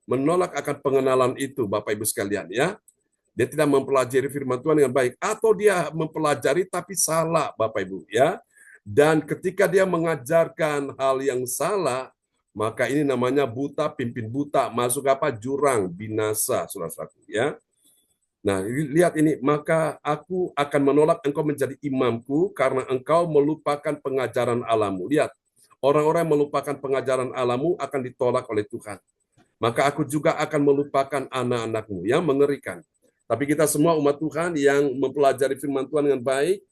menolak akan pengenalan itu, Bapak Ibu sekalian, ya. Dia tidak mempelajari firman Tuhan dengan baik, atau dia mempelajari tapi salah, Bapak Ibu, ya. Dan ketika dia mengajarkan hal yang salah, maka ini namanya buta pimpin buta, masuk apa? Jurang binasa, saudara-saudaraku, ya. Nah, lihat ini, maka aku akan menolak engkau menjadi imamku karena engkau melupakan pengajaran Allahmu. Lihat, orang-orang yang melupakan pengajaran Allahmu akan ditolak oleh Tuhan. Maka aku juga akan melupakan anak-anakmu. Yang mengerikan. Tapi kita semua umat Tuhan yang mempelajari firman Tuhan dengan baik,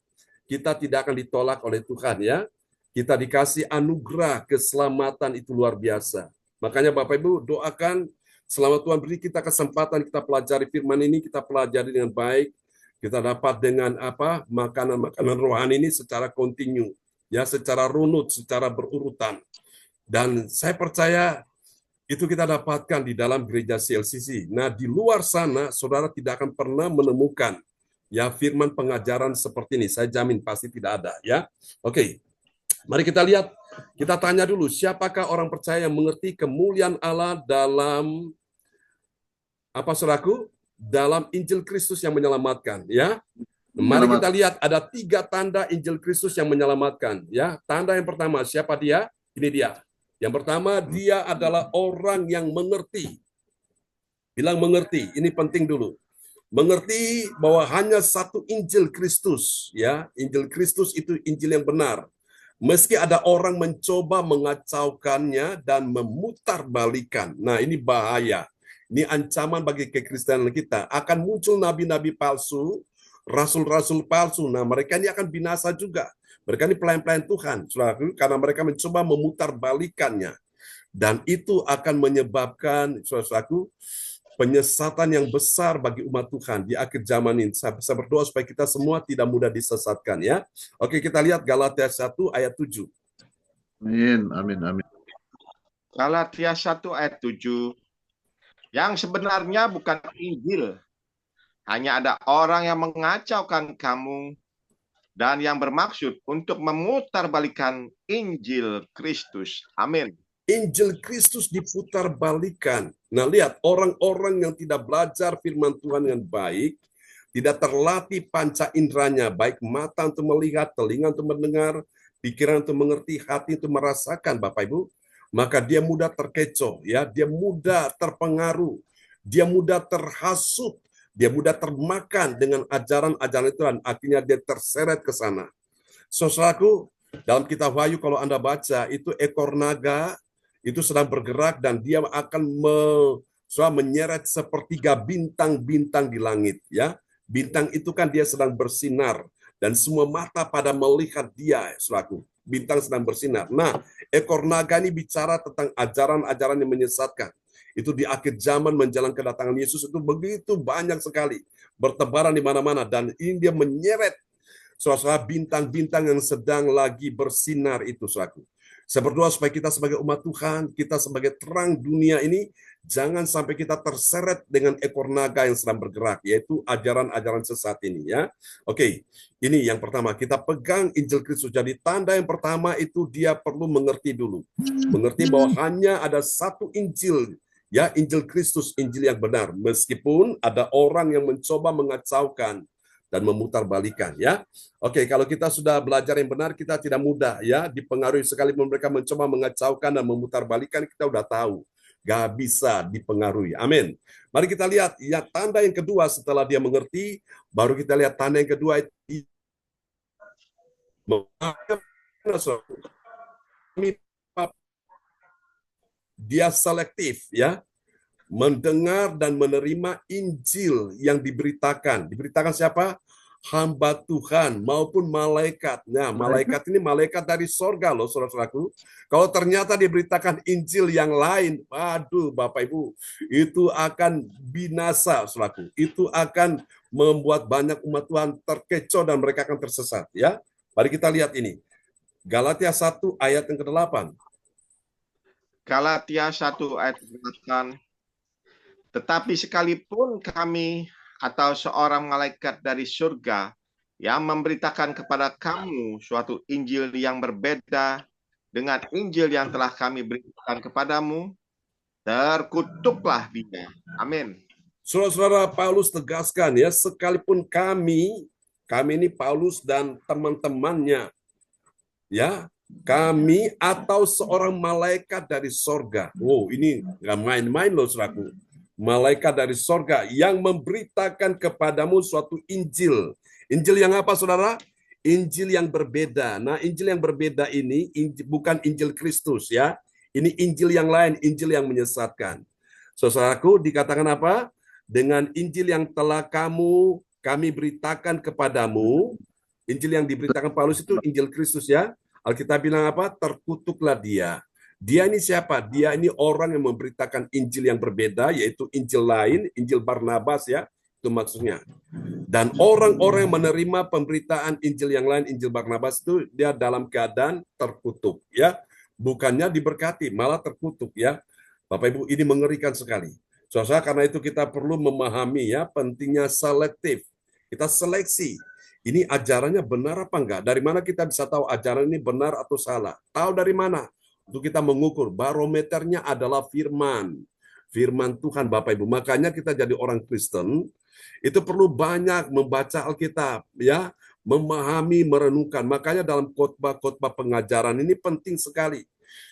kita tidak akan ditolak oleh Tuhan, ya. Kita dikasih anugerah keselamatan itu luar biasa. Makanya Bapak Ibu doakan selama Tuhan beri kita kesempatan, kita pelajari firman ini, kita pelajari dengan baik, kita dapat dengan apa? Makanan-makanan rohani ini secara kontinu, ya, secara runut, secara berurutan. Dan saya percaya itu kita dapatkan di dalam gereja CLCC. Nah, di luar sana saudara tidak akan pernah menemukan ya firman pengajaran seperti ini. Saya jamin pasti tidak ada, ya. Oke. Mari kita lihat, kita tanya dulu, siapakah orang percaya yang mengerti kemuliaan Allah dalam apa, saudaraku? Dalam Injil Kristus yang menyelamatkan, ya. Mari kita lihat ada 3 tanda Injil Kristus yang menyelamatkan, ya. Tanda yang pertama, siapa dia? Ini dia. Yang pertama, dia adalah orang yang mengerti. Bilang mengerti, ini penting dulu. Mengerti bahwa hanya satu Injil Kristus, ya. Injil Kristus itu Injil yang benar. Meski ada orang mencoba mengacaukannya dan memutarbalikkan. Nah, ini bahaya. Ini ancaman bagi kekristenan kita. Akan muncul nabi-nabi palsu, rasul-rasul palsu. Nah, mereka ini akan binasa juga. Mereka ini pelayan-pelayan Tuhan, saudaraku, karena mereka mencoba memutarbalikannya. Dan itu akan menyebabkan, saudaraku, penyesatan yang besar bagi umat Tuhan di akhir zaman ini. Saya berdoa supaya kita semua tidak mudah disesatkan, ya. Oke, kita lihat Galatia 1 ayat 7. Amin, amin, amin. Galatia 1 ayat 7. Yang sebenarnya bukan Injil. Hanya ada orang yang mengacaukan kamu dan yang bermaksud untuk memutarbalikkan Injil Kristus. Amin. Injil Kristus diputarbalikkan. Nah, lihat, orang-orang yang tidak belajar firman Tuhan dengan baik, tidak terlatih panca inderanya, baik mata untuk melihat, telinga untuk mendengar, pikiran untuk mengerti, hati untuk merasakan, Bapak Ibu, maka dia mudah terkecoh, ya, dia mudah terpengaruh, dia mudah terhasut, dia mudah termakan dengan ajaran-ajaran itu, dan akhirnya dia terseret ke sana. Saudaraku, dalam kitab Wahyu kalau Anda baca, itu ekor naga itu sedang bergerak dan dia akan menyeret sepertiga bintang-bintang di langit, ya. Bintang itu kan dia sedang bersinar dan semua mata pada melihat dia, saudaraku. Bintang sedang bersinar. Nah, ekor naga ini bicara tentang ajaran-ajaran yang menyesatkan. Itu di akhir zaman menjelang kedatangan Yesus itu begitu banyak sekali, bertebaran di mana-mana, dan ini dia menyeret saudara bintang-bintang yang sedang lagi bersinar itu, saudaraku. Saya berdoa supaya kita sebagai umat Tuhan, kita sebagai terang dunia ini, jangan sampai kita terseret dengan ekor naga yang sedang bergerak, yaitu ajaran-ajaran sesat ini, ya. Oke, ini yang pertama, kita pegang Injil Kristus. Jadi tanda yang pertama itu dia perlu mengerti dulu. Mengerti bahwa hanya ada satu Injil, ya, Injil Kristus, Injil yang benar. Meskipun ada orang yang mencoba mengacaukan dan memutarbalikan, ya. Oke, kalau kita sudah belajar yang benar, kita tidak mudah, ya, dipengaruhi. Sekalipun mereka mencoba mengacaukan dan memutarbalikan, kita udah tahu, gak bisa dipengaruhi. Amin. Mari kita lihat, ya, tanda yang kedua setelah dia mengerti, baru kita lihat tanda yang kedua itu dia selektif, ya, mendengar dan menerima Injil yang diberitakan. Diberitakan siapa? Hamba Tuhan maupun malaikat. Nah, malaikat ini malaikat dari sorga loh, saudara-saudaraku. Kalau ternyata diberitakan Injil yang lain, aduh Bapak Ibu, itu akan binasa, saudaraku. Itu akan membuat banyak umat Tuhan terkecoh dan mereka akan tersesat, ya. Mari kita lihat ini. Galatia 1 ayat yang ke-8. Galatia 1 ayat 8. Tetapi sekalipun kami atau seorang malaikat dari surga yang memberitakan kepada kamu suatu Injil yang berbeda dengan Injil yang telah kami berikan kepadamu, terkutuklah dia. Amin. Saudara-saudara, Paulus tegaskan ya, sekalipun kami ini Paulus dan teman-temannya, ya, kami atau seorang malaikat dari sorga. Oh, ini nggak main-main loh, saudaraku. Malaikat dari sorga yang memberitakan kepadamu suatu Injil. Injil yang apa, saudara? Injil yang berbeda. Nah, Injil yang berbeda ini bukan Injil Kristus, ya. Ini Injil yang lain, Injil yang menyesatkan. Saudaraku, dikatakan apa? Dengan Injil yang telah kami beritakan kepadamu, Injil yang diberitakan Paulus itu Injil Kristus, ya. Alkitab bilang apa? Terkutuklah dia. Dia ini siapa? Dia ini orang yang memberitakan Injil yang berbeda, yaitu Injil lain, Injil Barnabas, ya. Itu maksudnya. Dan orang-orang yang menerima pemberitaan Injil yang lain, Injil Barnabas itu dia dalam keadaan terkutuk, ya. Bukannya diberkati, malah terkutuk, ya. Bapak Ibu, ini mengerikan sekali. Saudara, karena itu kita perlu memahami ya pentingnya selektif. Kita seleksi. Ini ajarannya benar apa enggak? Dari mana kita bisa tahu ajaran ini benar atau salah? Tahu dari mana? Untuk kita mengukur. Barometernya adalah firman. Firman Tuhan, Bapak Ibu. Makanya kita jadi orang Kristen, itu perlu banyak membaca Alkitab, ya, memahami, merenungkan. Makanya dalam khotbah-khotbah pengajaran ini penting sekali.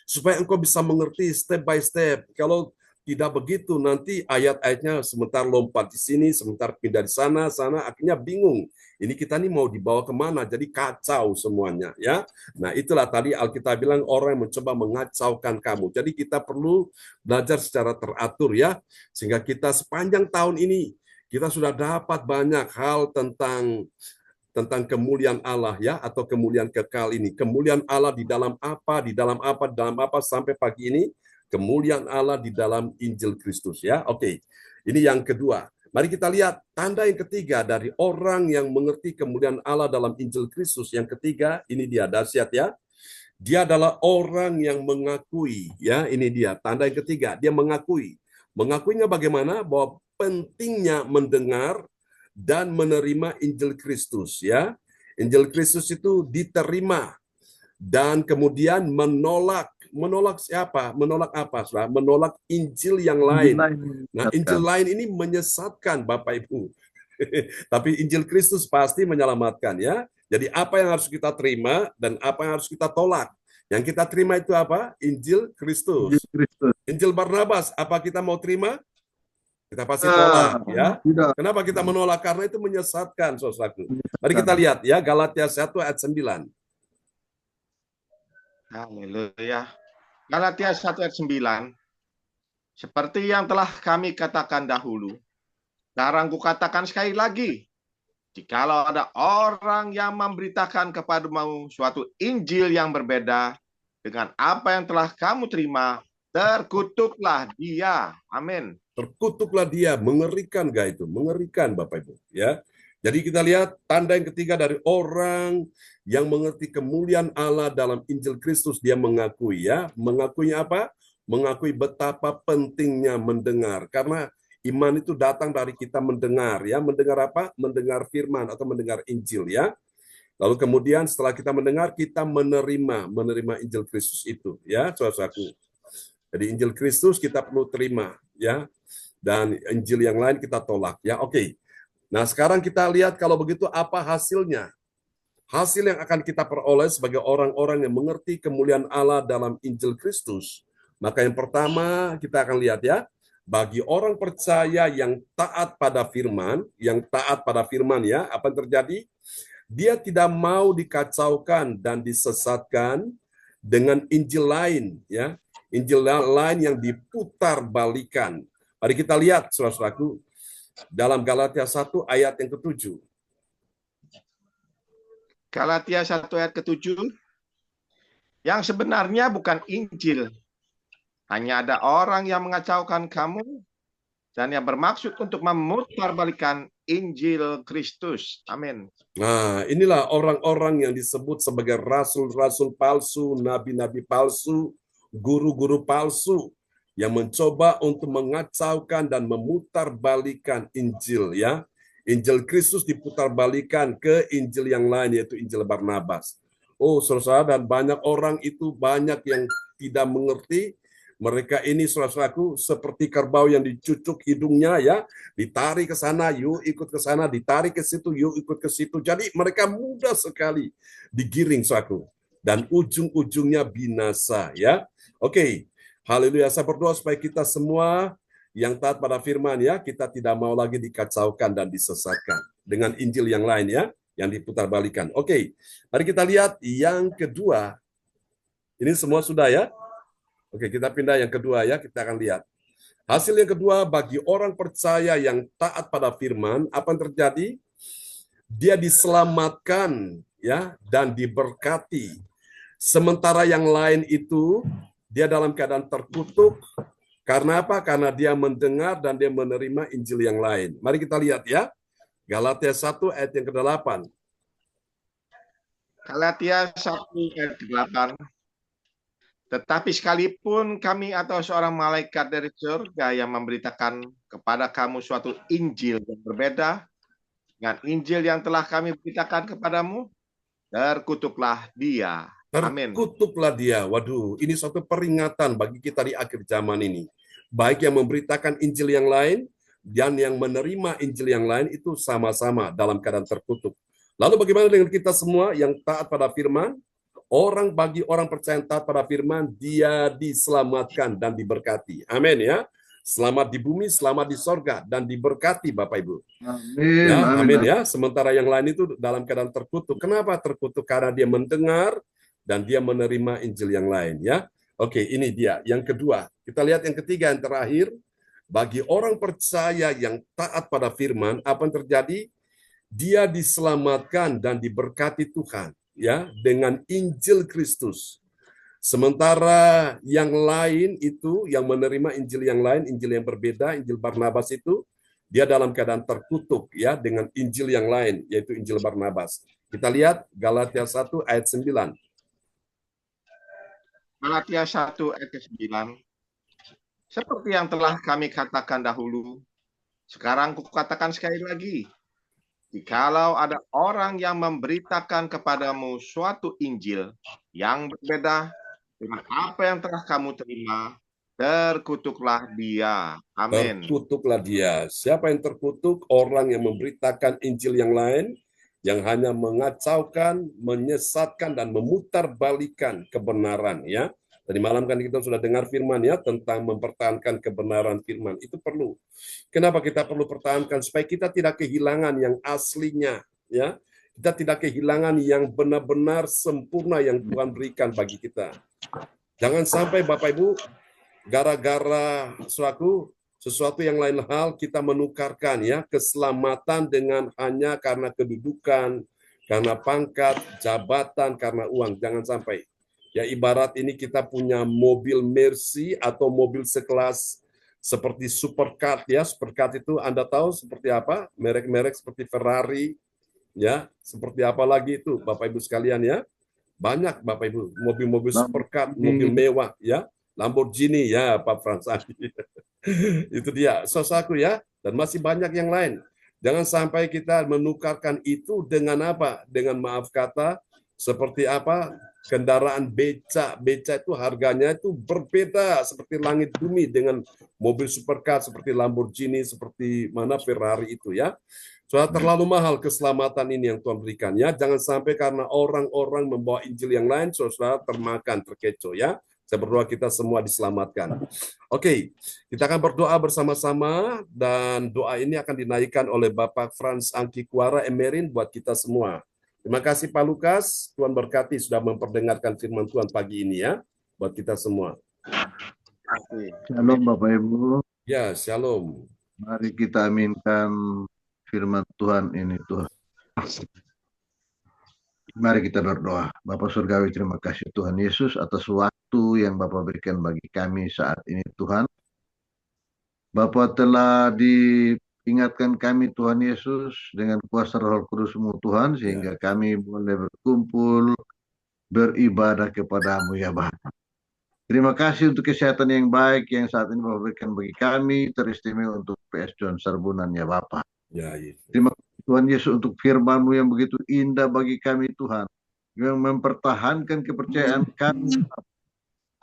Supaya engkau bisa mengerti step by step. Kalau tidak begitu, nanti ayat-ayatnya sebentar lompat di sini, sebentar pindah di sana, akhirnya bingung. Ini kita nih mau dibawa kemana? Jadi kacau semuanya, ya. Nah, itulah tadi Alkitab bilang orang yang mencoba mengacaukan kamu. Jadi kita perlu belajar secara teratur, ya, sehingga kita sepanjang tahun ini kita sudah dapat banyak hal tentang kemuliaan Allah, ya, atau kemuliaan kekal ini. Kemuliaan Allah di dalam apa, sampai pagi ini. Kemuliaan Allah di dalam Injil Kristus, ya. Oke. Ini yang kedua. Mari kita lihat tanda yang ketiga dari orang yang mengerti kemuliaan Allah dalam Injil Kristus. Yang ketiga, ini dia dahsyat, ya. Dia adalah orang yang mengakui, ya. Ini dia tanda yang ketiga, dia mengakui. Mengakuinya bagaimana? Bahwa pentingnya mendengar dan menerima Injil Kristus, ya. Injil Kristus itu diterima dan kemudian menolak siapa? Menolak apa? Saudara? Menolak Injil yang lain. Nah, Injil lain ini menyesatkan, Bapak Ibu. Tapi Injil Kristus pasti menyelamatkan, ya. Jadi apa yang harus kita terima dan apa yang harus kita tolak? Yang kita terima itu apa? Injil Kristus. Injil Barnabas, apa kita mau terima? Kita pasti tolak, ya. Kenapa kita menolak? Karena itu menyesatkan, saudaraku. Mari kita lihat, ya, Galatia 1 ayat 9. Haleluya. Galatia 1 ayat 9. Seperti yang telah kami katakan dahulu, sekarang kukatakan sekali lagi, jikalau ada orang yang memberitakan kepadamu suatu Injil yang berbeda dengan apa yang telah kamu terima, terkutuklah dia. Amin. Terkutuklah dia. Mengerikan gak itu? Mengerikan, Bapak Ibu, ya. Jadi kita lihat tanda yang ketiga dari orang yang mengerti kemuliaan Allah dalam Injil Kristus, dia mengakui, ya. Mengakuinya apa? Mengakui betapa pentingnya mendengar. Karena iman itu datang dari kita mendengar, ya. Mendengar apa? Mendengar firman atau mendengar Injil, ya. Lalu kemudian setelah kita mendengar, kita menerima Injil Kristus itu, ya, saudaraku. Jadi Injil Kristus kita perlu terima, ya. Dan Injil yang lain kita tolak, ya. Oke. Nah, sekarang kita lihat kalau begitu apa hasilnya. Hasil yang akan kita peroleh sebagai orang-orang yang mengerti kemuliaan Allah dalam Injil Kristus. Maka yang pertama kita akan lihat, ya, bagi orang percaya yang taat pada firman, ya, apa yang terjadi? Dia tidak mau dikacaukan dan disesatkan dengan Injil lain, ya. Injil lain yang diputar balikan. Mari kita lihat, saudara-saudaraku, dalam Galatia 1 ayat yang ke-7. Galatia 1 ayat ke-7. Yang sebenarnya bukan Injil. Hanya ada orang yang mengacaukan kamu dan yang bermaksud untuk memutarbalikkan Injil Kristus. Amin. Nah, inilah orang-orang yang disebut sebagai rasul-rasul palsu, nabi-nabi palsu, guru-guru palsu yang mencoba untuk mengacaukan dan memutarbalikkan Injil, ya. Injil Kristus diputarbalikkan ke Injil yang lain, yaitu Injil Barnabas. Oh, saudara, dan banyak orang itu banyak yang tidak mengerti Mereka ini saudaraku seperti kerbau yang dicucuk hidungnya ya, ditarik ke sana, yuk ikut ke sana, ditarik ke situ, yuk ikut ke situ. Jadi mereka mudah sekali digiring saudaraku dan ujung-ujungnya binasa ya. Oke. Haleluya. Saya berdoa supaya kita semua yang taat pada firman ya, kita tidak mau lagi dikacaukan dan disesatkan dengan Injil yang lain ya, yang diputarbalikan. Oke. Mari kita lihat yang kedua. Ini semua sudah ya. Oke, kita pindah yang kedua ya, kita akan lihat. Hasil yang kedua, bagi orang percaya yang taat pada firman, apa yang terjadi? Dia diselamatkan ya dan diberkati. Sementara yang lain itu dia dalam keadaan terkutuk. Karena apa? Karena dia mendengar dan dia menerima Injil yang lain. Mari kita lihat ya. Galatia 1 ayat yang ke-8. Galatia 1 ayat 8. Tetapi sekalipun kami atau seorang malaikat dari surga yang memberitakan kepada kamu suatu Injil yang berbeda dengan Injil yang telah kami beritakan kepadamu, terkutuklah dia. Amin. Terkutuklah dia. Waduh, ini suatu peringatan bagi kita di akhir zaman ini. Baik yang memberitakan Injil yang lain dan yang menerima Injil yang lain itu sama-sama dalam keadaan terkutuk. Lalu bagaimana dengan kita semua yang taat pada firman? Bagi orang percaya taat pada firman, dia diselamatkan dan diberkati. Amin ya. Selamat di bumi, selamat di sorga, dan diberkati Bapak Ibu. Amin. Ya, Amin. amin ya. Sementara yang lain itu dalam keadaan terkutuk. Kenapa terkutuk? Karena dia mendengar dan dia menerima Injil yang lain ya. Oke, ini dia. Yang kedua. Kita lihat yang ketiga, yang terakhir. Bagi orang percaya yang taat pada firman, apa yang terjadi? Dia diselamatkan dan diberkati Tuhan ya dengan Injil Kristus. Sementara yang lain itu yang menerima Injil yang lain, Injil yang berbeda, Injil Barnabas itu dia dalam keadaan terkutuk ya dengan Injil yang lain yaitu Injil Barnabas. Kita lihat Galatia 1 ayat 9. Galatia 1 ayat 9. Seperti yang telah kami katakan dahulu, sekarang kukatakan sekali lagi. Jikalau ada orang yang memberitakan kepadamu suatu Injil yang berbeda dengan apa yang telah kamu terima, terkutuklah dia. Amin. Terkutuklah dia. Siapa yang terkutuk? Orang yang memberitakan Injil yang lain, yang hanya mengacaukan, menyesatkan, dan memutarbalikkan kebenaran. Ya, tadi malam kan kita sudah dengar firman ya tentang mempertahankan kebenaran firman. Itu perlu. Kenapa kita perlu pertahankan? Supaya kita tidak kehilangan yang aslinya. Ya, kita tidak kehilangan yang benar-benar sempurna yang Tuhan berikan bagi kita. Jangan sampai Bapak Ibu gara-gara sesuatu yang lain hal kita menukarkan ya keselamatan dengan hanya karena kedudukan, karena pangkat, jabatan, karena uang. Jangan sampai. Ya ibarat ini kita punya mobil Mercy atau mobil sekelas seperti supercar ya. Supercar itu Anda tahu seperti apa? Merek-merek seperti Ferrari ya, seperti apa lagi itu Bapak Ibu sekalian ya. Banyak Bapak Ibu mobil-mobil supercar, mobil mewah ya. Lamborghini ya Pak Frans. Itu dia sosaku ya, dan masih banyak yang lain. Jangan sampai kita menukarkan itu dengan apa? Dengan maaf kata seperti apa? Kendaraan beca. Beca itu harganya itu berbeda seperti langit bumi dengan mobil supercar seperti Lamborghini, seperti mana Ferrari itu ya. Sudah terlalu mahal keselamatan ini yang Tuhan berikan ya. Jangan sampai karena orang-orang membawa Injil yang lain, saudara termakan, terkecoh ya. Saya berdoa kita semua diselamatkan. Oke, kita akan berdoa bersama-sama dan doa ini akan dinaikkan oleh Bapak Frans Angkikuara Emerin buat kita semua. Terima kasih Pak Lukas, Tuhan berkati sudah memperdengarkan firman Tuhan pagi ini ya, buat kita semua. Shalom Bapak Ibu. Ya, shalom. Mari kita aminkan firman Tuhan ini Tuhan. Mari kita berdoa. Bapak Surgawi, terima kasih Tuhan Yesus atas waktu yang Bapak berikan bagi kami saat ini Tuhan. Bapak telah diingatkan kami Tuhan Yesus dengan kuasa Roh Kudus-Mu Tuhan, sehingga kami boleh berkumpul, beribadah kepadamu ya Bapak. Terima kasih untuk kesehatan yang baik yang saat ini Bapak berikan bagi kami, teristimewa untuk PS John Sarbunan ya Bapak. Ya, Yesus. Terima kasih Tuhan Yesus untuk firman-Mu yang begitu indah bagi kami Tuhan, yang mempertahankan kepercayaan kami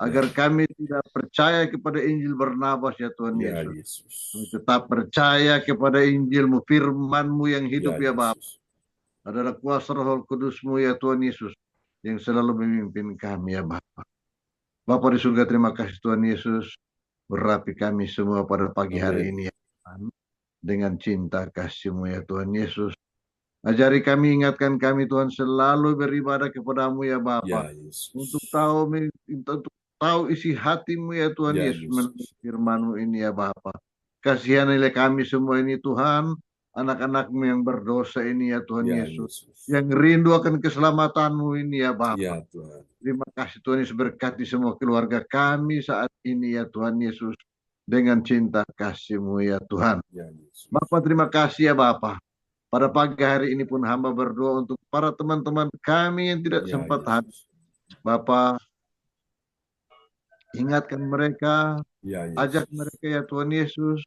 agar kami tidak percaya kepada Injil Barnabas ya Tuhan Ya Yesus. Yesus. Kami tetap percaya kepada Injil-Mu, firman-Mu yang hidup ya Bapa. Yesus. Adalah kuasa Roh Kudus-Mu ya Tuhan Yesus yang selalu memimpin kami ya Bapa. Bapa di surga, terima kasih Tuhan Yesus. Berapi kami semua pada pagi hari Amin. ini ya Tuhan. Dengan cinta kasih-Mu ya Tuhan Yesus. Ajari kami, ingatkan kami Tuhan selalu beribadah kepadamu ya Bapa. Ya Yesus. Untuk tahu isi hatimu ya Tuhan Ya Yesus, Yesus. melalui firman-Mu ini ya Bapa. Kasihanilah kami semua ini Tuhan, anak-anak-Mu yang berdosa ini ya Tuhan Ya Yesus. Yesus. Yang rindu akan keselamatan-Mu ini ya Bapa. Ya Tuhan. Terima kasih Tuhan Yesus, berkati semua keluarga kami saat ini ya Tuhan Yesus. Dengan cinta kasih-Mu ya Tuhan. Ya Yesus. Bapa, terima kasih ya Bapa. Pada pagi hari ini pun hamba berdoa untuk para teman-teman kami yang tidak Ya sempat hadir. Yesus. Bapa, ingatkan mereka, Ya ajak Yesus. mereka ya Tuhan Yesus,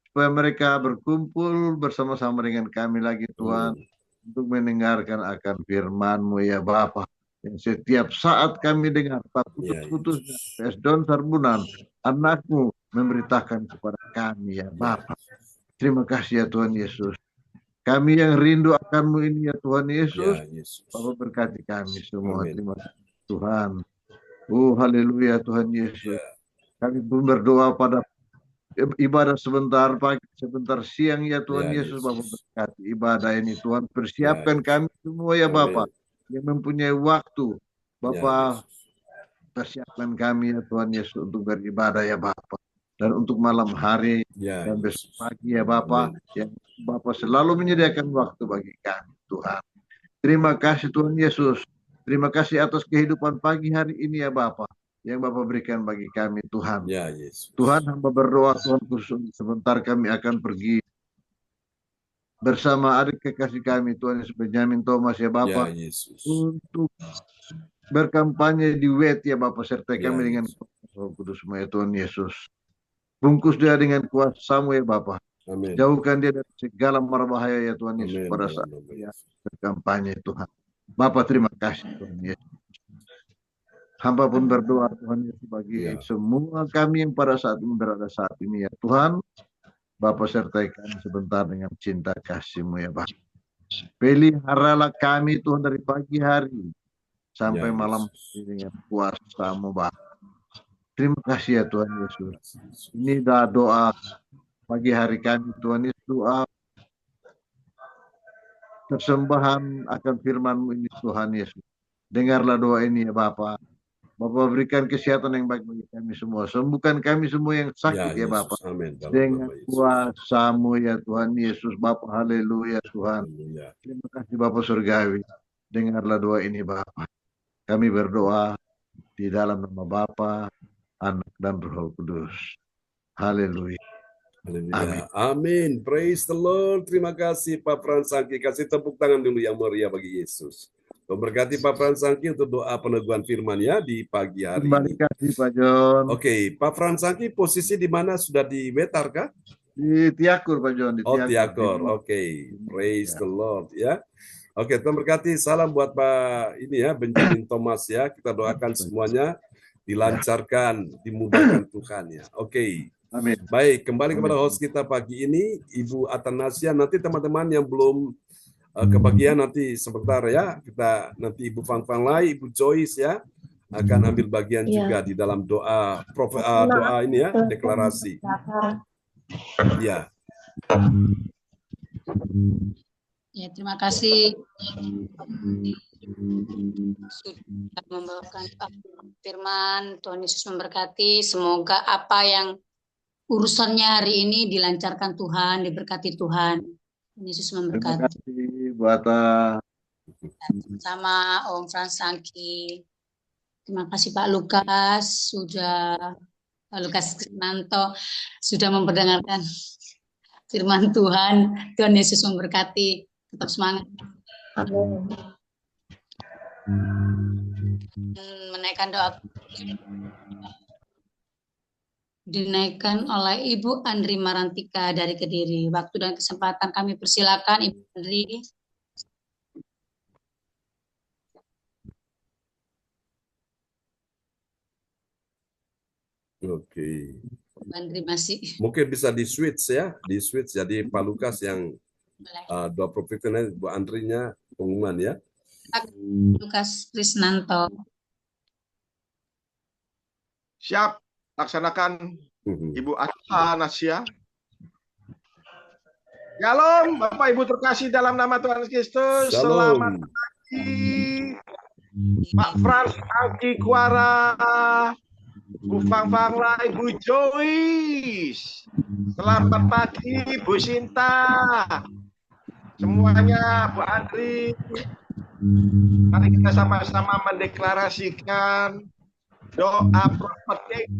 supaya mereka berkumpul bersama-sama dengan kami lagi Tuhan, Amin. untuk mendengarkan akan firman-Mu ya Bapa. Yang setiap saat kami dengar, tak Ya putus-putusnya, Yesus. Don Sarbunan, anak-Mu memberitakan kepada kami ya Ya Bapa. Yesus. Terima kasih ya Tuhan Yesus. Kami yang rindu akan-Mu ini ya Tuhan Yesus, Ya Yesus. Bapa berkati kami semua. Amin. Terima kasih Tuhan. Haleluya Tuhan Yesus. Ya. Kami pun berdoa pada ibadah sebentar pagi, sebentar siang ya Tuhan Ya Yesus. Bapa Yesus. berkati ibadah ini Tuhan. Ya Persiapkan Yesus. kami semua ya Bapa, Amin. yang mempunyai waktu. Ya Bapa, Yesus. persiapkan kami ya Tuhan Yesus untuk beribadah ya Bapa. Dan untuk malam hari Ya dan besok Yesus. pagi ya Bapa, Amin. yang Bapa selalu menyediakan waktu bagi kami Tuhan. Terima kasih Tuhan Yesus. Terima kasih atas kehidupan pagi hari ini ya Bapa, yang Bapa berikan bagi kami Tuhan. Ya Yesus. Tuhan, hamba berdoa Tuhan, khusus sebentar kami akan pergi bersama adik kekasih kami Tuhan Yesus Benyamin Thomas ya Ya Bapa, Yesus. untuk berkampanye di WET ya Bapa, sertai Ya kami dengan Yesus. Roh Kudus ya Tuhan Yesus. Bungkus dia dengan kuasa-Mu ya Bapa. Amin. Jauhkan dia dari segala mara bahaya ya Tuhan Yesus Amin. pada Dalam saat nama dia Yesus. berkampanye Tuhan. Bapa, terima kasih Tuhan Yesus. Hamba pun berdoa Tuhan Yesus bagi Ya. semua kami yang pada saat ini berada saat ini ya Tuhan. Bapa, sertai kami sebentar dengan cinta kasih-Mu ya Bapa. Peliharalah kami Tuhan dari pagi hari sampai Ya malam Yesus. dengan kuasa-Mu Bapa. Terima kasih ya Tuhan Yesus. Ya Yesus. Ini dah doa pagi hari kami Tuhan Yesus, doa persembahan akan firman-Mu ini Tuhan Yesus. Dengarlah doa ini ya Bapa. Bapa, berikan kesehatan yang baik bagi kami semua. Sembuhkan kami semua yang Ya sakit ya Bapa. Yesus. Amin. Dalam Dengan nama Yesus. kuasa-Mu ya Tuhan Yesus Bapa. Haleluya Tuhan. Haleluya. Terima kasih Bapa Surgawi. Dengarlah doa ini Bapa. Kami berdoa di dalam nama Bapa, Anak dan Roh Kudus. Haleluya. Amin. Haleluya. Amin. Praise the Lord. Terima kasih Pak Fransangki. Kasih tepuk tangan dulu yang meriah bagi Yesus. Memberkati Pak Fransangki untuk doa peneguhan firman ya di pagi hari Terima ini. kasih Pak John. Oke, Pak Fransangki posisi di mana, sudah di Wetar kah? Di Tiakur Pak John. Di Oh, Tiakur. Tiakor. Oke. Praise the Lord ya. Oke, Tuhan berkati. Salam buat Pak ini ya, Benjamin Thomas ya. Kita doakan semuanya dilancarkan, dimudahkan Tuhan ya. Oke. Amin. Baik, kembali Amin. kepada host kita pagi ini, Ibu Atanasia. Nanti teman-teman yang belum kebagian nanti sebentar ya, kita nanti Ibu Fang Lai, Ibu Joyce ya akan ambil bagian juga di dalam doa doa ini ya, deklarasi. Ya. Ya, terima kasih sudah membawakan firman. Tuhan Yesus memberkati. Semoga apa yang urusannya hari ini dilancarkan Tuhan, diberkati Tuhan. Tuhan Yesus Terima memberkati. kasih Bu Ata. Sama Om Fransangki. Terima kasih Pak Lukas Pak Lukas Nanto sudah memperdengarkan firman Tuhan. Tuhan Yesus memberkati. Tetap semangat. Menaikkan doa dinaikkan oleh Ibu Andri Marantika dari Kediri. Waktu dan kesempatan kami persilakan Ibu Andri. Oke. Andri masih. Mungkin bisa di switch ya, di switch jadi Pak Lukas yang Boleh. dua profesional, Bu Andrinya pengumuman ya. Lukas Krisnanto. Siap, laksanakan Ibu Atha Nasya. Shalom, Bapak Ibu terkasih dalam nama Tuhan Kristus. Selamat Shalom. pagi, Pak Frans Angki Kuara, Bu Fang Fang Lai, Bu Joyce. Selamat pagi, Bu Sinta. Semuanya, Bu Andri. Mari kita sama-sama mendeklarasikan doa profetik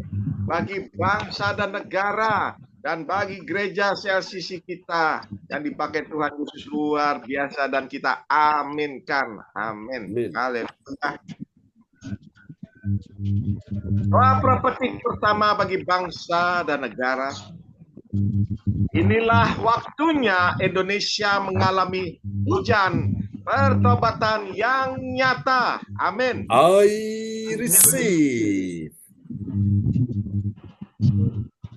bagi bangsa dan negara dan bagi gereja CLCC kita yang dipakai Tuhan Yesus luar biasa, dan kita aminkan. Amin. Haleluya. Doa profetik pertama bagi bangsa dan negara. Inilah waktunya Indonesia mengalami hujan pertobatan yang nyata. Amin. I receive.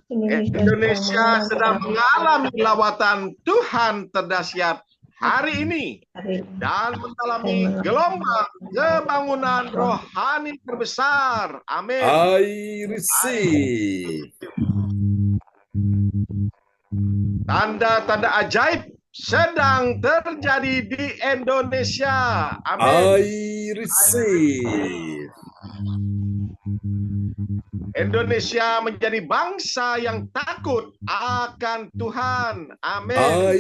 Indonesia sedang mengalami lawatan Tuhan terdahsyat hari ini dan mengalami gelombang kebangunan rohani terbesar. Amin. I receive. Tanda-tanda ajaib sedang terjadi di Indonesia. Amin. I receive. Indonesia menjadi bangsa yang takut akan Tuhan. Amin. I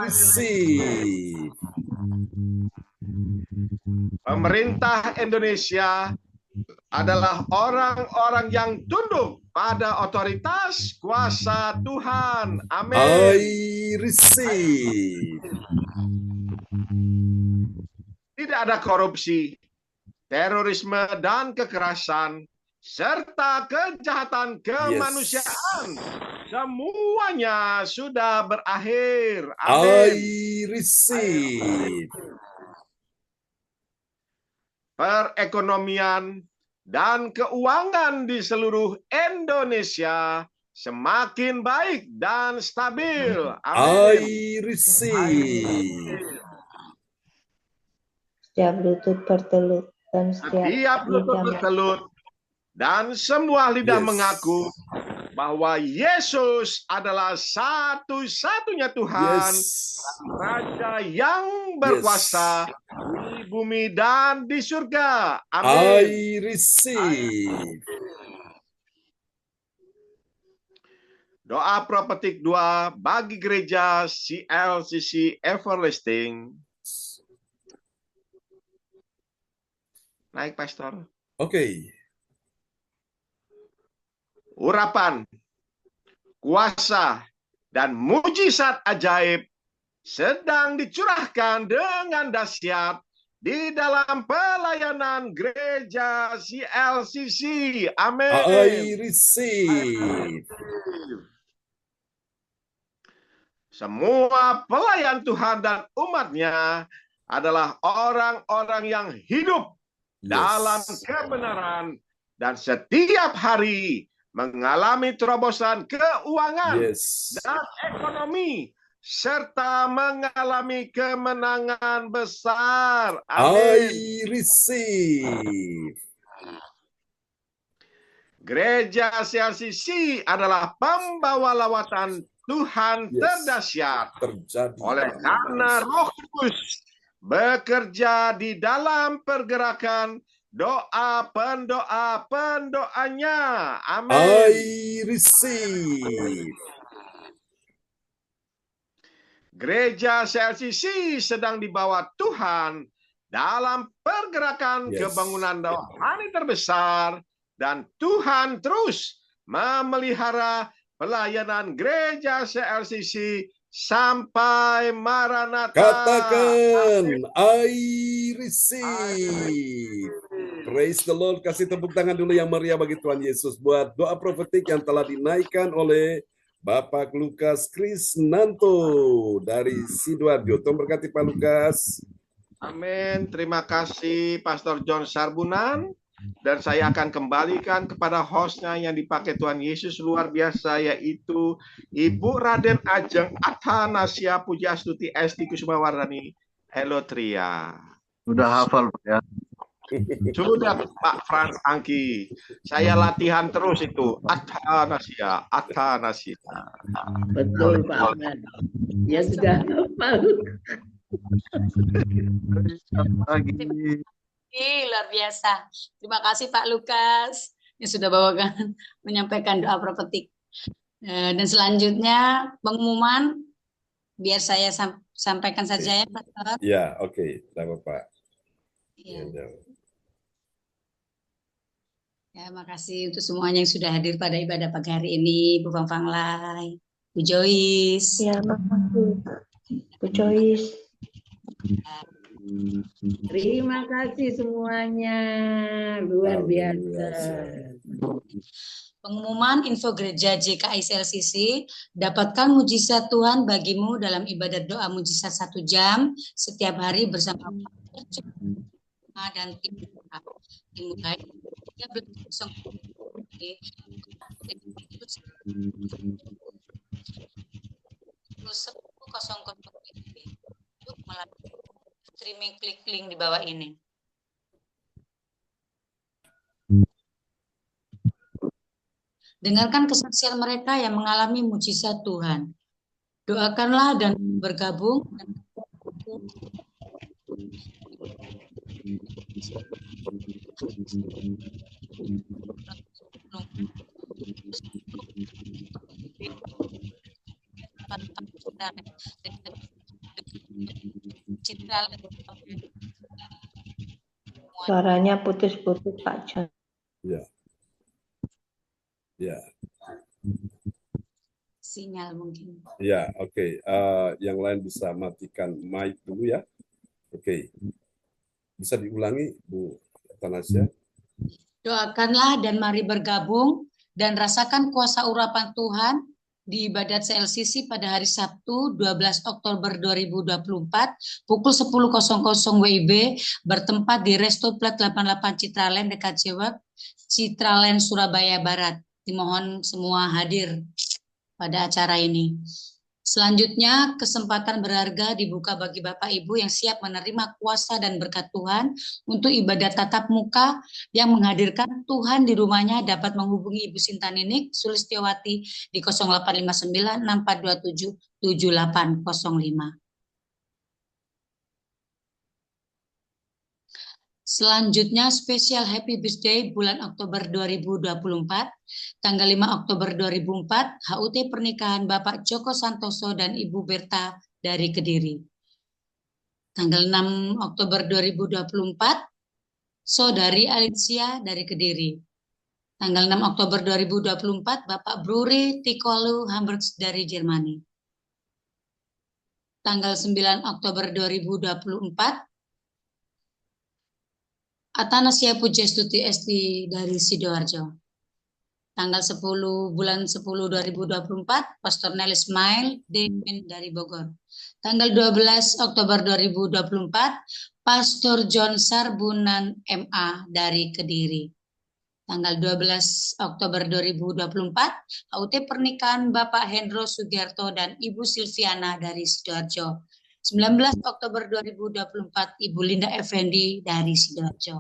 receive. Pemerintah Indonesia adalah orang-orang yang tunduk pada otoritas kuasa Tuhan. Amin. I receive. Tidak ada korupsi, terorisme dan kekerasan, serta kejahatan kemanusiaan. Semuanya sudah berakhir. Amin. I receive. Perekonomian dan keuangan di seluruh Indonesia semakin baik dan stabil. Amin. I receive. Setiap lutut bertelut dan Setiap lutut bertelut dan semua lidah mengaku bahwa Yesus adalah satu-satunya Tuhan, Raja yang berkuasa di bumi dan di surga. Amin. I receive. Doa profetik 2 bagi gereja CLCC Everlasting. Naik, Pastor. Oke. Urapan, kuasa, dan mujizat ajaib sedang dicurahkan dengan dahsyat di dalam pelayanan gereja CLCC. Amin. I receive. Semua pelayan Tuhan dan umatnya adalah orang-orang yang hidup dalam kebenaran dan setiap hari mengalami terobosan keuangan dan ekonomi serta mengalami kemenangan besar. Amin. I receive. Gereja CLCC adalah pembawa lawatan Tuhan terdahsyat. Oleh karena Roh Kudus bekerja di dalam pergerakan pendoanya. Amin. I receive. Gereja CLCC sedang dibawa Tuhan dalam pergerakan kebangunan rohani terbesar, dan Tuhan terus memelihara pelayanan gereja CLCC sampai Maranatha. Katakan, I receive. Praise the Lord. Kasih tepuk tangan dulu yang meriah bagi Tuhan Yesus buat doa profetik yang telah dinaikkan oleh Bapak Lukas Krisnanto dari Sidoarjo. Tuhan berkati Pak Lukas. Amin. Terima kasih Pastor John Sarbunan. Dan saya akan kembalikan kepada hostnya yang dipakai Tuhan Yesus luar biasa, yaitu Ibu Raden Ajeng Athanasia Pujastuti Esti Kusumawardhani Elotria. Sudah hafal Pak ya. Sudah Pak Frans Angki. Saya latihan terus itu. Athanasia, Athanasia. Betul Pak Ahmad. Ya sudah hafal. Lagi. Luar biasa. Terima kasih Pak Lukas yang sudah bawakan menyampaikan doa prophetik. Dan selanjutnya pengumuman biar saya sampaikan saja ya Pak. Ya, oke. Tidak apa-apa. Ya. Ya, makasih untuk semuanya yang sudah hadir pada ibadah pagi hari ini, Bu Fang Fang Lai, Bu Joyce. Ya, makasih Bu Joyce. Terima kasih semuanya. Luar biasa. Pengumuman info gereja JKI CLCC, dapatkan mujizat Tuhan bagimu dalam ibadat doa mujizat 1 jam setiap hari bersama dan tim dimulai 13.00 untuk melalui streaming, klik link di bawah ini. Dengarkan kesaksian mereka yang mengalami mujizat Tuhan. Doakanlah dan bergabung. Suaranya putus-putus Pak John. Ya. Ya. Sinyal mungkin. Ya, oke. Yang lain bisa matikan mic dulu ya. Oke. Bisa diulangi, Bu Athanasia? Doakanlah dan mari bergabung dan rasakan kuasa urapan Tuhan di ibadat CLCC pada hari Sabtu 12 Oktober 2024 pukul 10.00 WIB bertempat di Resto Plat 88 Citraland dekat Cewek, Citraland, Surabaya Barat. Dimohon semua hadir pada acara ini. Selanjutnya, kesempatan berharga dibuka bagi Bapak Ibu yang siap menerima kuasa dan berkat Tuhan untuk ibadat tatap muka yang menghadirkan Tuhan di rumahnya dapat menghubungi Ibu Sinta Ninik Sulistiawati di 0859 6427 7805. Selanjutnya spesial Happy Birthday bulan Oktober 2024, tanggal 5 Oktober 2004, HUT pernikahan Bapak Joko Santoso dan Ibu Berta dari Kediri. Tanggal 6 Oktober 2024, Saudari Alicia dari Kediri. Tanggal 6 Oktober 2024, Bapak Bruri Tikolu Hamburg dari Jermani. Tanggal 9 Oktober 2024, Athanasia Pujastuti Esti dari Sidoarjo. Tanggal 10 bulan 10 2024, Pastor Nel Ismail Demin dari Bogor. Tanggal 12 Oktober 2024, Pastor John Sarbunan MA dari Kediri. Tanggal 12 Oktober 2024, HUT pernikahan Bapak Hendro Sugiarto dan Ibu Silviana dari Sidoarjo. 19 Oktober 2024, Ibu Linda Effendi dari Sidoarjo.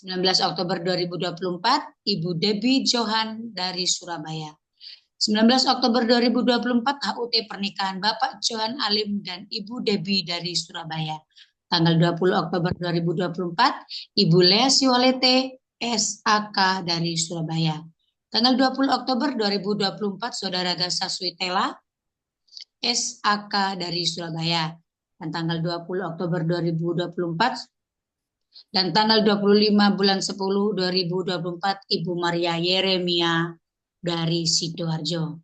19 Oktober 2024, Ibu Debbie Johan dari Surabaya. 19 Oktober 2024, HUT pernikahan Bapak Johan Alim dan Ibu Debbie dari Surabaya. Tanggal 20 Oktober 2024, Ibu Lea Siwalete SAK dari Surabaya. Tanggal 20 Oktober 2024, Saudara Gasa Switela SAK dari Surabaya. Dan tanggal 20 Oktober 2024 dan tanggal 25 bulan 10 2024 Ibu Maria Yeremia dari Sidoarjo.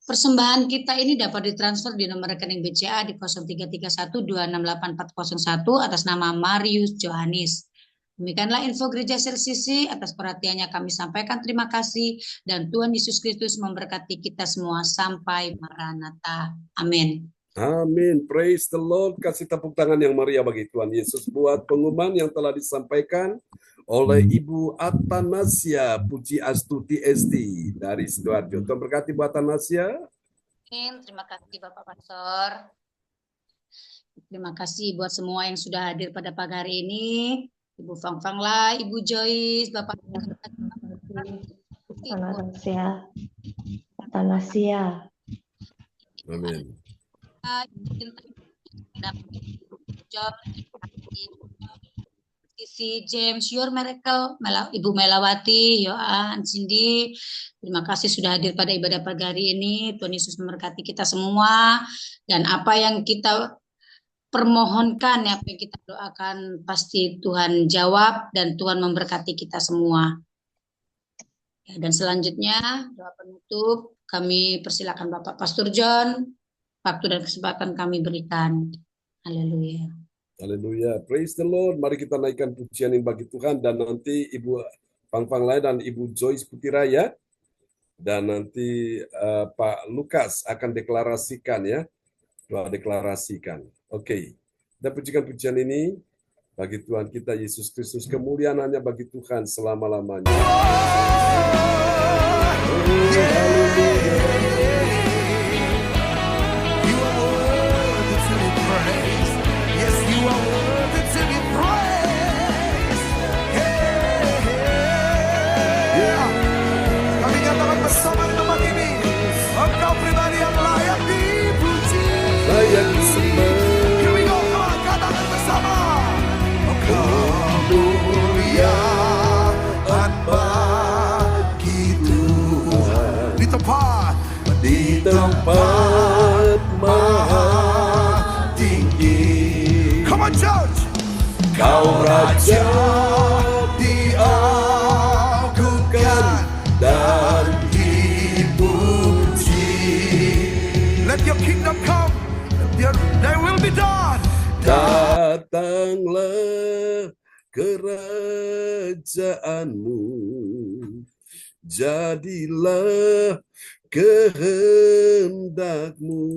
Persembahan kita ini dapat ditransfer di nomor rekening BCA di 0331268401 atas nama Marius Johanis. Demikianlah info Gereja CLCC. Atas perhatiannya kami sampaikan terima kasih dan Tuhan Yesus Kristus memberkati kita semua sampai Maranatha. Amin. Amin. Praise the Lord. Kasih tepuk tangan yang meriah bagi Tuhan Yesus buat pengumuman yang telah disampaikan oleh Ibu Atanasia Puji Astuti SD dari Sidoarjo. Tuhan berkati Bu Atanasia. Terima kasih Bapak Pastor. Terima kasih buat semua yang sudah hadir pada pagi hari ini. Ibu Fang Lai, Ibu Joyce, Bapak Atanasia. Amin. Sisi James, Your Miracle, Ibu Melawati, Yohan, Cindy, terima kasih sudah hadir pada ibadah pagi hari ini. Tuhan Yesus memberkati kita semua, dan apa yang kita permohonkan, apa yang kita doakan, pasti Tuhan jawab dan Tuhan memberkati kita semua. Dan selanjutnya doa penutup, kami persilakan Bapak Pastor John. Waktu dan kesempatan kami berikan. Haleluya. Haleluya. Praise the Lord. Mari kita naikkan pujian ini bagi Tuhan, dan nanti Ibu Fang Lai dan Ibu Joyce Putiraya dan nanti Pak Lukas akan deklarasikan ya. Doa deklarasikan. Oke. Kita pujikan pujian ini bagi Tuhan kita Yesus Kristus. Kemuliaan hanya bagi Tuhan selama-lamanya. Bersama di tempat ini, Engkau pribadi yang layak dipuji. Layak disembah. Here we go, come on, katakan bersama. Engkau muliaan bagi Tuhan di tempat maha tinggi. Come on, church. Kau Raja diagungkan dan let your kingdom come, thy will be done. Datanglah kerajaanmu, jadilah kehendakmu,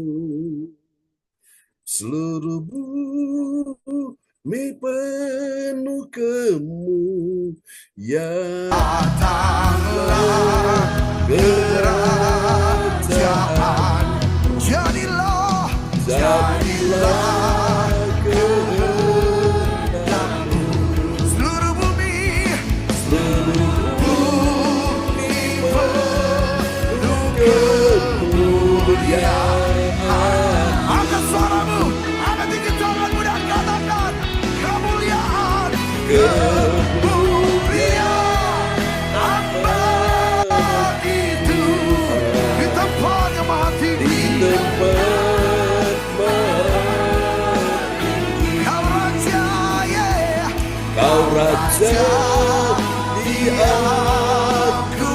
seluruh bumi penuh kemuliaan. Datanglah kerajaan, jadilah kehendakmu, seluruh bumi penuh kemuliaan. Angkat suaramu, angkat tinggi tanganmu dan katakan kemuliaan bagi Tuhan di tempat yang maha tinggi. Kau Raja diagungkan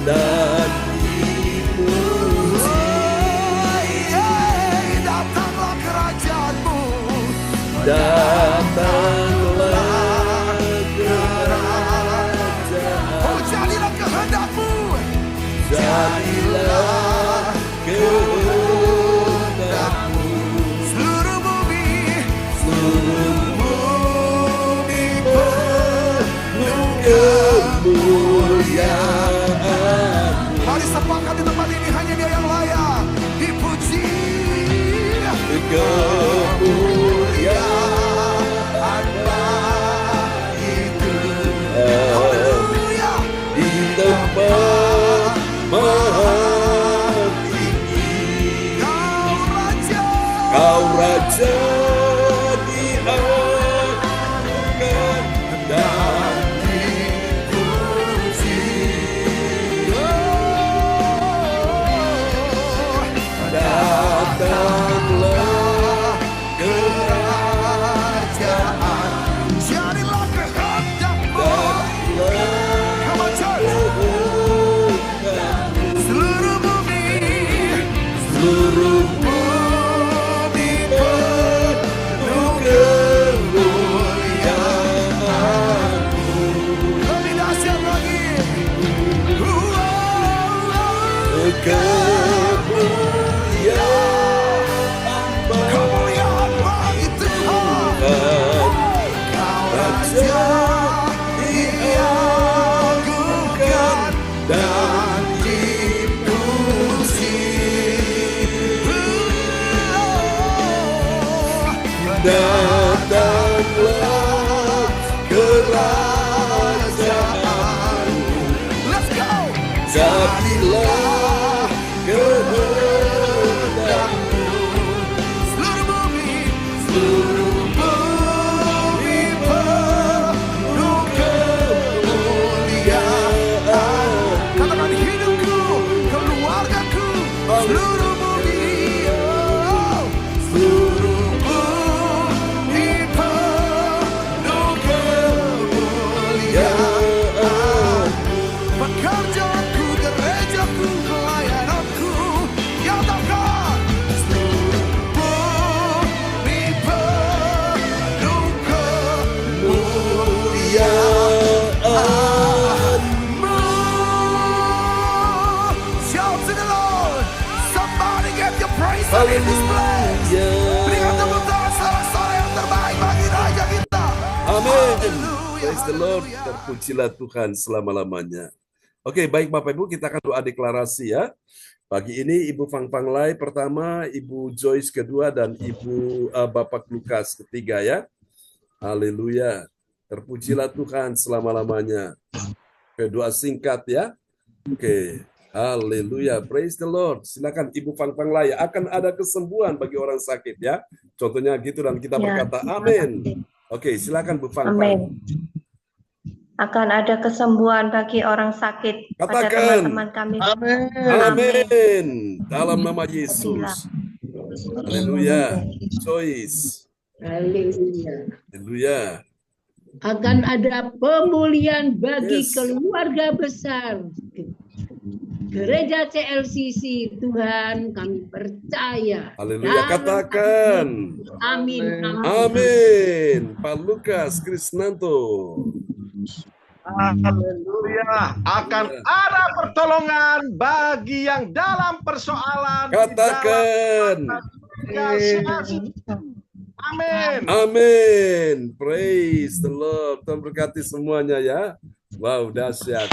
dan dipuji. Datanglah kerajaanmu, Datanglah kerajaan, oh jadilah kehendakmu, jadilah kehendakmu, seluruh bumi penuh kemuliaan. Mari sepakat di tempat ini, hanya Dia yang layak dipuji. Kemuliaan bagi Tuhan. Haleluya. Di tempat maha tinggi, Kau Raja diagungkan dan dipuji. Datanglah kerajaan, Jadilah kehendakmu, come on church, seluruh bumi seluruh bumi penuh kemuliaan. lebih dahsyat lagi. Kemuliaan jadilah kehendak-Mu. Seluruh bumi penuh kemuliaan. Katakan hidupku, keluargaku, seluruh bumi, oh, seluruh bumi penuh kemuliaan. Pekerjaanku, gerejaku, pelayananku, nyatakan seluruh bumi penuh kemuliaan-Mu. Shout to the Lord. Somebody get your praise on in this place. Berikan tepuk tangan sorak-sorai yang terbaik bagi Raja kita. Amin. Haleluya, Praise the Lord. haleluya. Terpujilah Tuhan selama-lamanya. Oke, baik Bapak Ibu, kita akan doa deklarasi ya. Pagi ini Ibu Fang Fang Lai pertama, Ibu Joyce kedua, dan Ibu Bapak Lukas ketiga ya. Haleluya. Terpujilah Tuhan selama-lamanya. Oke, doa singkat ya. Oke. Haleluya. Praise the Lord. Silakan Ibu Fang Fang Lai. Akan ada kesembuhan bagi orang sakit ya. Contohnya gitu, dan kita Ya, berkata terima amin. kasih. Oke, silakan Bu Fang Fang. Amin. Akan ada kesembuhan bagi orang sakit pada Katakan. teman-teman kami. Amin. Amin. Dalam nama Terpujilah. Yesus. Haleluya. Joyce. Haleluya. Haleluya. Akan ada pemulihan bagi Yes. keluarga besar Gereja CLCC. Tuhan, kami percaya. Haleluya. Dalam Katakan. Amin. Amin. Amin. Pak Lukas Krisnanto. Haleluya. Akan ada pertolongan bagi yang dalam persoalan. Katakan. Di dalam Amin. Amin. Praise the Lord. Tuhan berkati semuanya ya. Wow, dahsyat.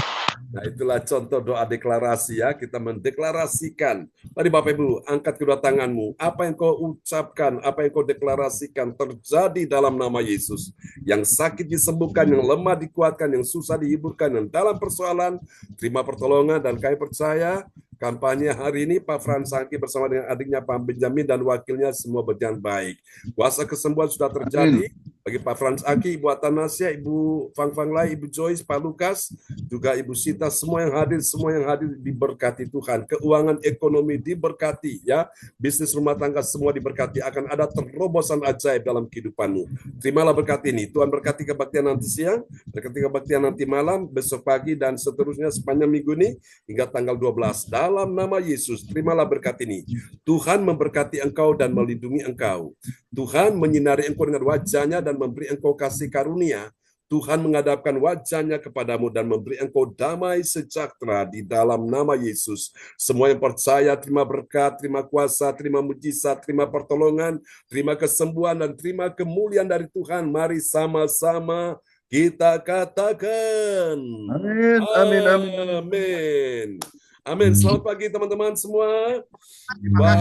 Nah, itulah contoh doa deklarasi ya. Kita mendeklarasikan. Mari Bapak Ibu, angkat kedua tanganmu. Apa yang kau ucapkan, apa yang kau deklarasikan terjadi dalam nama Yesus. Yang sakit disembuhkan, yang lemah dikuatkan, yang susah dihiburkan, yang dalam persoalan terima pertolongan. Dan kami percaya kampanye hari ini Pak Frans Angki bersama dengan adiknya Pak Benjamin dan wakilnya semua berjalan baik. Kuasa kesembuhan sudah terjadi bagi Pak Frans Angki, Ibu Atanasya, Ibu Fang Fang Lai, Ibu Joyce, Pak Lukas, juga Ibu Sita, semua yang hadir diberkati Tuhan. Keuangan ekonomi diberkati ya. Bisnis rumah tangga semua diberkati. Akan ada terobosan ajaib dalam kehidupanmu. Terimalah berkat ini. Tuhan berkati kebaktian nanti siang, berkati kebaktian nanti malam, besok pagi, dan seterusnya sepanjang minggu ini hingga tanggal 12. Dalam nama Yesus, terimalah berkat ini. Tuhan memberkati engkau dan melindungi engkau. Tuhan menyinari engkau dengan wajahnya dan memberi engkau kasih karunia. Tuhan menghadapkan wajahnya kepadamu dan memberi engkau damai sejahtera di dalam nama Yesus. Semua yang percaya terima berkat, terima kuasa, terima mujizat, terima pertolongan, terima kesembuhan, dan terima kemuliaan dari Tuhan. Mari sama-sama kita katakan. Amin. Amin. Amin. Amin. Amin. Selamat pagi teman-teman semua. Tuhan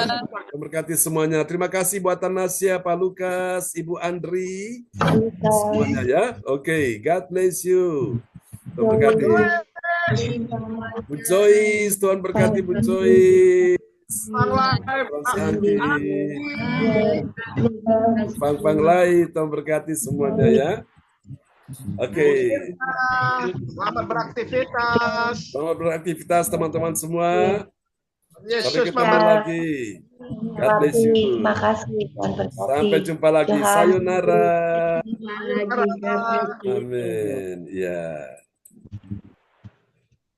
memberkati semuanya. Terima kasih buat Tanasya, Pak Lukas, Ibu Andri, semuanya ya. Oke, God bless you. Tuhan berkati. Bu Joyce, Tuhan berkati Bu Joyce. Fang Fang Lai, Tuhan berkati semuanya ya. Oke. Selamat beraktivitas. Selamat beraktivitas teman-teman semua. Sampai Yesus ketemu memberkati. lagi. God bless you. Terima kasih. Tuhan berkati. Sampai jumpa lagi. Tuhan. Sayonara. Lagi. Amin. Ya.